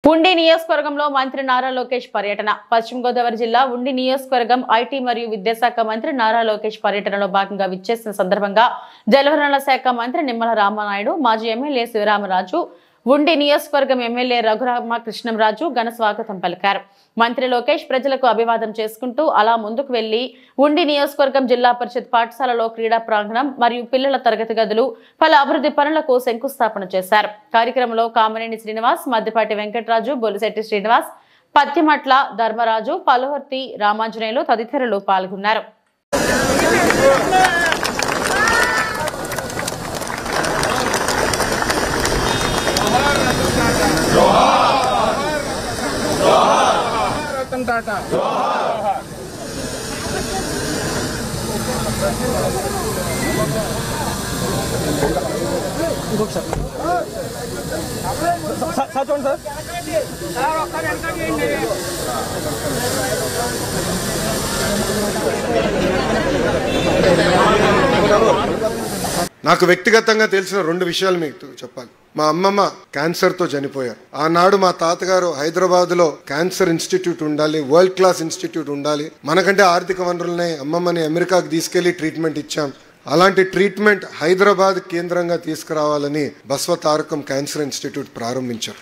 ఉండి నియోజకవర్గంలో మంత్రి నారా లోకేష్ పర్యటన. పశ్చిమ గోదావరి జిల్లా ఉండి నియోజకవర్గం ఐటీ మరియు విద్యాశాఖ మంత్రి నారా లోకేష్ పర్యటనలో భాగంగా విచ్చేసిన సందర్భంగా జలవనరుల శాఖ మంత్రి నిమ్మల రామనాయుడు, మాజీ ఎమ్మెల్యే శివరామరాజు, ఉండి నియోజకవర్గం ఎమ్మెల్యే రఘురామకృష్ణంరాజు ఘన స్వాగతం పలికారు. మంత్రి లోకేష్ ప్రజలకు అభివాదం చేసుకుంటూ అలా ముందుకు వెళ్లి ఉండి నియోజకవర్గం జిల్లా పరిషత్ పాఠశాలలో క్రీడా ప్రాంగణం మరియు పిల్లల తరగతి గదులు, పలు అభివృద్ధి పనులకు శంకుస్థాపన చేశారు. కార్యక్రమంలో కామినేని శ్రీనివాస్, మద్దిపాటి వెంకటరాజు, బొలిశెట్టి శ్రీనివాస్, పత్తిమట్ల ధర్మరాజు, పలువర్తి రామాంజనేయులు తదితరులు పాల్గొన్నారు. टाटा నాకు వ్యక్తిగతంగా తెలిసిన రెండు విషయాలు మీకు చెప్పాలి. మా అమ్మమ్మ క్యాన్సర్ తో చనిపోయారు. ఆనాడు మా తాతగారు హైదరాబాద్ లో క్యాన్సర్ ఇన్స్టిట్యూట్ ఉండాలి, వరల్డ్ క్లాస్ ఇన్స్టిట్యూట్ ఉండాలి, మనకంటే ఆర్థిక వనరులనే అమ్మమ్మని అమెరికాకి తీసుకెళ్లి ట్రీట్మెంట్ ఇచ్చాం. అలాంటి ట్రీట్మెంట్ హైదరాబాద్ కేంద్రంగా తీసుకురావాలని బస్వ తారకం క్యాన్సర్ ఇన్స్టిట్యూట్ ప్రారంభించారు,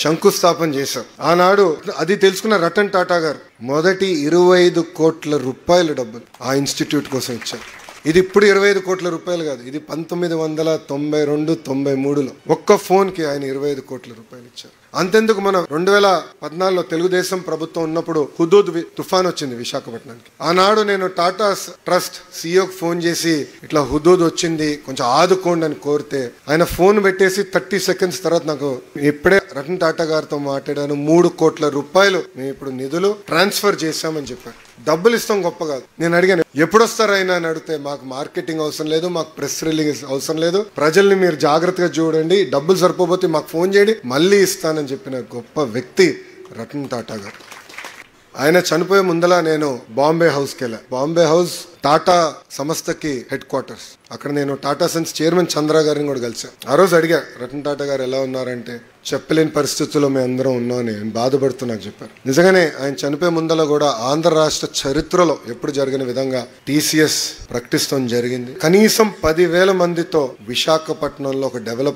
శంకుస్థాపన చేశారు. ఆనాడు అది తెలుసుకున్న రతన్ టాటా గారు మొదటి 25 కోట్ల రూపాయల డబ్బులు ఆ ఇన్స్టిట్యూట్ కోసం ఇచ్చారు. ఇది ఇప్పుడు 25 కోట్ల రూపాయలు కాదు, ఇది 1992-93లో ఒక్క ఫోన్ కి ఆయన 25 కోట్ల రూపాయలు ఇచ్చారు. అంతెందుకు, మనం 2014లో తెలుగుదేశం ప్రభుత్వం ఉన్నప్పుడు హుదూద్ తుఫాన్ వచ్చింది విశాఖపట్నానికి. ఆనాడు నేను టాటా ట్రస్ట్ సిఇఓకి ఫోన్ చేసి ఇట్లా హుదూద్ వచ్చింది, కొంచెం ఆదుకోండి అని కోరితే ఆయన ఫోన్ పెట్టేసి 30 సెకండ్స్ తర్వాత నాకు ఇప్పుడే రతన్ టాటా గారితో మాట్లాడాను, 3 కోట్ల రూపాయలు మేము ఇప్పుడు నిధులు ట్రాన్స్ఫర్ చేశామని చెప్పారు. డబ్బులు ఇస్తాం గొప్ప కాదు. నేను అడిగాను ఎప్పుడు వస్తారైనా అని అడిగితే, మాకు మార్కెటింగ్ అవసరం లేదు, మాకు ప్రెస్ రిలీజ్ అవసరం లేదు, ప్రజల్ని మీరు జాగ్రత్తగా చూడండి, డబ్బులు సరిపోతే మాకు ఫోన్ చేయండి, మళ్ళీ ఇస్తానని చెప్పిన గొప్ప వ్యక్తి రతన్ టాటా గారు. ఆయన చనిపోయే ముందల నేను బాంబే హౌస్కి వెళ్ళా. బాంబే హౌస్ టాటా సంస్థకి హెడ్ క్వార్టర్స్. అక్కడ నేను టాటా సన్స్ చైర్మన్ చంద్ర గారిని కూడా కలిసాను. ఆ రోజు అడిగా, రతన్ టాటా గారు ఎలా ఉన్నారంటే, చెప్పలేని పరిస్థితుల్లో మేము అందరం ఉన్నామని, ఆయన బాధపడుతున్నా చెప్పారు. నిజంగానే ఆయన చనిపోయే ముందల కూడా ఆంధ్ర రాష్ట్ర చరిత్రలో ఎప్పుడు జరిగిన విధంగా TCS ప్రకటిస్తాం జరిగింది. కనీసం 10,000 మందితో విశాఖపట్నంలో ఒక డెవలప్